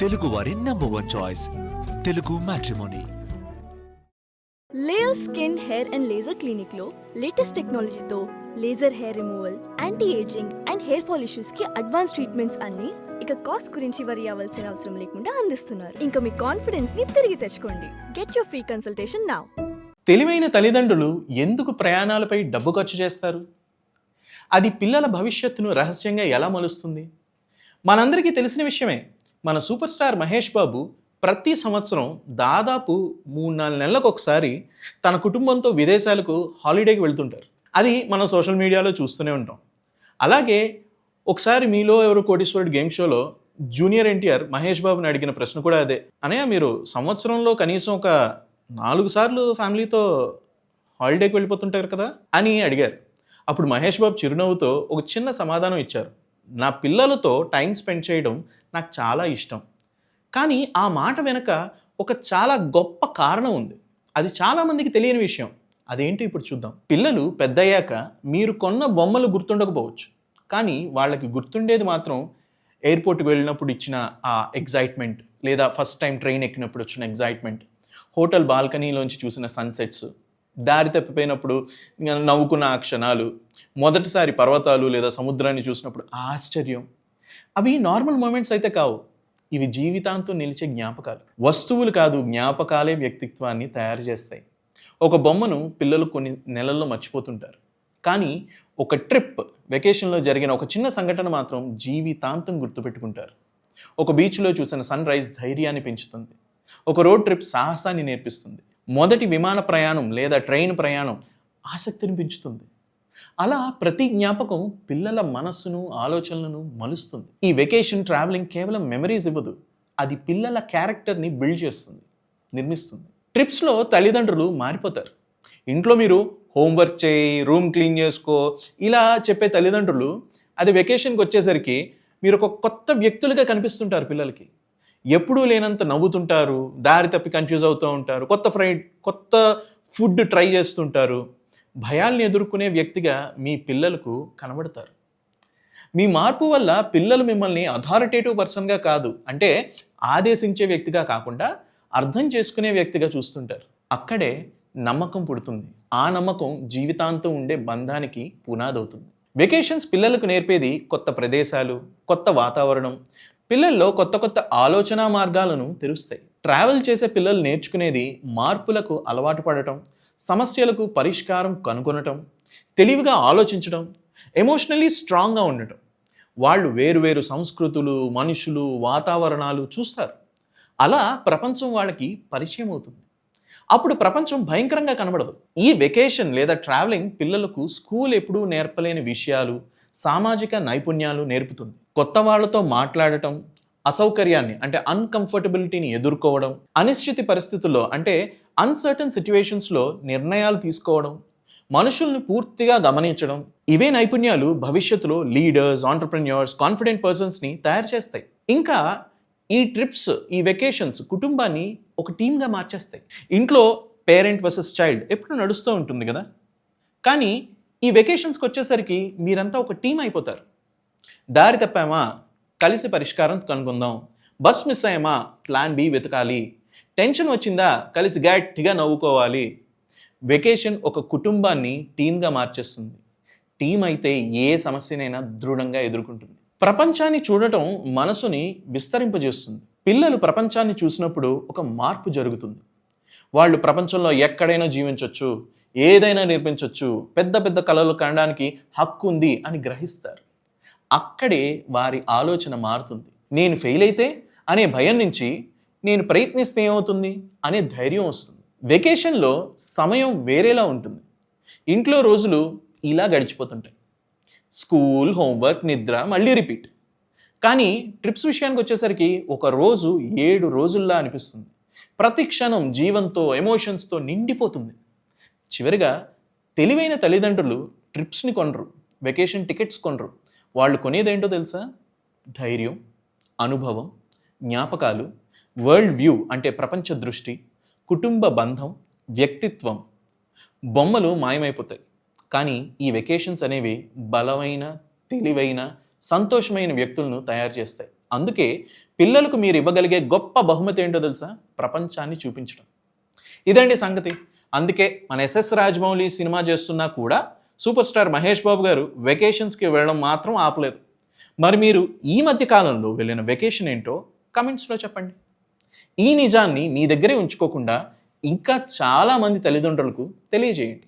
తెలుగువారి #1 choice Telugu matrimony. Layer skin hair and laser clinic లో latest టెక్నాలజీతో laser hair removal, anti ageing and hair fall issues కి advance treatments అన్ని ఇక cost గురించి వరి అవ్వాల్సిన అవసరం లేకుండా అందిస్తున్నారు. ఇంకా మీ కాన్ఫిడెన్స్ ని తిరిగి తెచ్చుకోండి. Get your free consultation now. తెలివైన తల్లిదండ్రులు ఎందుకు ప్రయాణాలపై డబ్బు ఖర్చు చేస్తారు? అది పిల్లల భవిష్యత్తును రహస్యంగా ఎలా మలుస్తుంది? మనందరికీ తెలిసిన విషయమే. మన సూపర్ స్టార్ మహేష్ బాబు ప్రతి సంవత్సరం దాదాపు 3-4 నెలలకు ఒకసారి తన కుటుంబంతో విదేశాలకు హాలిడేకి వెళ్తుంటారు. అది మనం సోషల్ మీడియాలో చూస్తూనే ఉంటాం. అలాగే ఒకసారి మీలో ఎవరు కోటీశ్వరుడు గేమ్ షోలో జూనియర్ ఎన్టీఆర్ మహేష్ బాబుని అడిగిన ప్రశ్న కూడా అదే. అనయ్య, మీరు సంవత్సరంలో కనీసం ఒక 4 సార్లు ఫ్యామిలీతో హాలిడేకి వెళ్ళిపోతుంటారు కదా అని అడిగారు. అప్పుడు మహేష్ బాబు చిరునవ్వుతో ఒక చిన్న సమాధానం ఇచ్చారు. నా పిల్లలతో టైం స్పెండ్ చేయడం నాకు చాలా ఇష్టం. కానీ ఆ మాట వెనక ఒక చాలా గొప్ప కారణం ఉంది. అది చాలామందికి తెలియని విషయం. అదేంటో ఇప్పుడు చూద్దాం. పిల్లలు పెద్దయ్యాక మీరు కొన్న బొమ్మలు గుర్తుండకపోవచ్చు, కానీ వాళ్ళకి గుర్తుండేది మాత్రం ఎయిర్పోర్ట్కి వెళ్ళినప్పుడు ఇచ్చిన ఆ ఎగ్జైట్మెంట్, లేదా ఫస్ట్ టైం ట్రైన్ ఎక్కినప్పుడు వచ్చిన ఎగ్జైట్మెంట్, హోటల్ బాల్కనీలోంచి చూసిన సన్సెట్స్, దారి తప్పిపోయినప్పుడు నవ్వుకున్న ఆ క్షణాలు, మొదటిసారి పర్వతాలు లేదా సముద్రాన్ని చూసినప్పుడు ఆశ్చర్యం. అవి నార్మల్ మూమెంట్స్ అయితే కావు. ఇవి జీవితాంతం నిలిచే జ్ఞాపకాలు. వస్తువులు కాదు, జ్ఞాపకాలే వ్యక్తిత్వాన్ని తయారు చేస్తాయి. ఒక బొమ్మను పిల్లలు కొన్ని నెలల్లో మర్చిపోతుంటారు, కానీ ఒక ట్రిప్, వెకేషన్లో జరిగిన ఒక చిన్న సంఘటన మాత్రం జీవితాంతం గుర్తుపెట్టుకుంటారు. ఒక బీచ్లో చూసిన సన్ రైజ్ ధైర్యాన్ని పెంచుతుంది. ఒక రోడ్ ట్రిప్ సాహసాన్ని నేర్పిస్తుంది. మొదటి విమాన ప్రయాణం లేదా ట్రైన్ ప్రయాణం ఆసక్తిని పెంచుతుంది. అలా ప్రతి జ్ఞాపకం పిల్లల మనస్సును, ఆలోచనలను మలుస్తుంది. ఈ వెకేషన్, ట్రావెలింగ్ కేవలం మెమరీస్ ఇవ్వదు, అది పిల్లల క్యారెక్టర్ని బిల్డ్ చేస్తుంది, నిర్మిస్తుంది. ట్రిప్స్లో తల్లిదండ్రులు మారిపోతారు. ఇంట్లో మీరు హోంవర్క్ చేయి, రూమ్ క్లీన్ చేసుకో ఇలా చెప్పే తల్లిదండ్రులు అది వెకేషన్కి వచ్చేసరికి మీరు ఒక కొత్త వ్యక్తులుగా కనిపిస్తుంటారు పిల్లలకి. ఎప్పుడూ లేనంత నవ్వుతుంటారు, దారి తప్పి కన్ఫ్యూజ్ అవుతూ ఉంటారు, కొత్త ఫుడ్ ట్రై చేస్తుంటారు. భయాల్ని ఎదుర్కొనే వ్యక్తిగా మీ పిల్లలకు కనబడతారు. మీ మార్పు వల్ల పిల్లలు మిమ్మల్ని అథారిటేటివ్ పర్సన్గా కాదు, అంటే ఆదేశించే వ్యక్తిగా కాకుండా అర్థం చేసుకునే వ్యక్తిగా చూస్తుంటారు. అక్కడే నమ్మకం పుడుతుంది. ఆ నమ్మకం జీవితాంతం ఉండే బంధానికి పునాది అవుతుంది. వెకేషన్స్ పిల్లలకు నేర్పేది కొత్త ప్రదేశాలు, కొత్త వాతావరణం, పిల్లల్లో కొత్త ఆలోచన మార్గాలను తెరుస్తాయి. ట్రావెల్ చేసే పిల్లలు నేర్చుకునేది మార్పులకు అలవాటు పడటం, సమస్యలకు పరిష్కారం కనుగొనటం, తెలివిగా ఆలోచించడం, ఎమోషనల్లీ స్ట్రాంగ్గా ఉండటం. వాళ్ళు వేరువేరు సంస్కృతులు, మనుషులు, వాతావరణాలు చూస్తారు. అలా ప్రపంచం వాళ్ళకి పరిచయం అవుతుంది. అప్పుడు ప్రపంచం భయంకరంగా కనబడదు. ఈ వెకేషన్ లేదా ట్రావెలింగ్ పిల్లలకు స్కూల్ ఎప్పుడూ నేర్పలేని విషయాలు, సామాజిక నైపుణ్యాలు నేర్పుతుంది. కొత్త వాళ్ళతో మాట్లాడటం, అసౌకర్యాన్ని అంటే అన్కంఫర్టబిలిటీని ఎదుర్కోవడం, అనిశ్చిత పరిస్థితుల్లో అంటే అన్సర్టన్ సిచ్యువేషన్స్లో నిర్ణయాలు తీసుకోవడం, మనుషుల్ని పూర్తిగా గమనించడం, ఇవే నైపుణ్యాలు భవిష్యత్తులో లీడర్స్, ఆంటర్ప్రెన్యూర్స్, కాన్ఫిడెంట్ పర్సన్స్ని తయారు చేస్తాయి. ఇంకా ఈ ట్రిప్స్, ఈ వెకేషన్స్ కుటుంబాన్ని ఒక టీమ్గా మార్చేస్తాయి. ఇంట్లో పేరెంట్ వర్సెస్ చైల్డ్ ఎప్పుడు నడుస్తూ ఉంటుంది కదా, కానీ ఈ వెకేషన్స్కి వచ్చేసరికి మీరంతా ఒక టీం అయిపోతారు. దారి తప్పామా, కలిసి పరిష్కారం కనుక్కుందాం. బస్ మిస్ అయ్యామా, ప్లాన్ బి వెతకాలి. టెన్షన్ వచ్చిందా, కలిసి గట్టిగా నవ్వుకోవాలి. వెకేషన్ ఒక కుటుంబాన్ని టీమ్గా మార్చేస్తుంది. టీం అయితే ఏ సమస్యనైనా దృఢంగా ఎదుర్కొంటుంది. ప్రపంచాన్ని చూడటం మనసుని విస్తరింపజేస్తుంది. పిల్లలు ప్రపంచాన్ని చూసినప్పుడు ఒక మార్పు జరుగుతుంది. వాళ్ళు ప్రపంచంలో ఎక్కడైనా జీవించవచ్చు, ఏదైనా నేర్పించవచ్చు, పెద్ద కలలు కనడానికి హక్కు ఉంది అని గ్రహిస్తారు. అక్కడే వారి ఆలోచన మారుతుంది. నేను ఫెయిల్ అయితే అనే భయం నుంచి నేను ప్రయత్నిస్తే ఏమవుతుంది అనే ధైర్యం వస్తుంది. వెకేషన్లో సమయం వేరేలా ఉంటుంది. ఇంట్లో రోజులు ఇలా గడిచిపోతుంటాయి. స్కూల్, హోంవర్క్, నిద్ర, మళ్ళీ రిపీట్. కానీ ట్రిప్స్ విషయానికి వచ్చేసరికి ఒక రోజు 7 రోజుల్లా అనిపిస్తుంది. ప్రతి క్షణం జీవంతో, ఎమోషన్స్తో నిండిపోతుంది. చివరిగా తెలివైన తల్లిదండ్రులు ట్రిప్స్ని కొనరు, వెకేషన్ టికెట్స్ కొనరు. వాళ్ళు కొనేదేంటో తెలుసా? ధైర్యం, అనుభవం, జ్ఞాపకాలు, వరల్డ్ వ్యూ అంటే ప్రపంచ దృష్టి, కుటుంబ బంధం, వ్యక్తిత్వం. బొమ్మలు మాయమైపోతాయి, కానీ ఈ వెకేషన్స్ అనేవి బలమైన, తెలివైన, సంతోషమైన వ్యక్తులను తయారు చేస్తాయి. అందుకే పిల్లలకు మీరు ఇవ్వగలిగే గొప్ప బహుమతి ఏంటో తెలుసా? ప్రపంచాన్ని చూపించడం. ఇదండి సంగతి. అందుకే మన ఎస్ఎస్ రాజమౌళి సినిమా చేస్తున్నా కూడా సూపర్ స్టార్ మహేష్ బాబు గారు వెకేషన్స్కి వెళ్ళడం మాత్రం ఆపలేదు. మరి మీరు ఈ మధ్య కాలంలో వెళ్ళిన వెకేషన్ ఏంటో కమెంట్స్లో చెప్పండి. ఈ నిజాన్ని మీ దగ్గరే ఉంచుకోకుండా ఇంకా చాలామంది తల్లిదండ్రులకు తెలియజేయండి.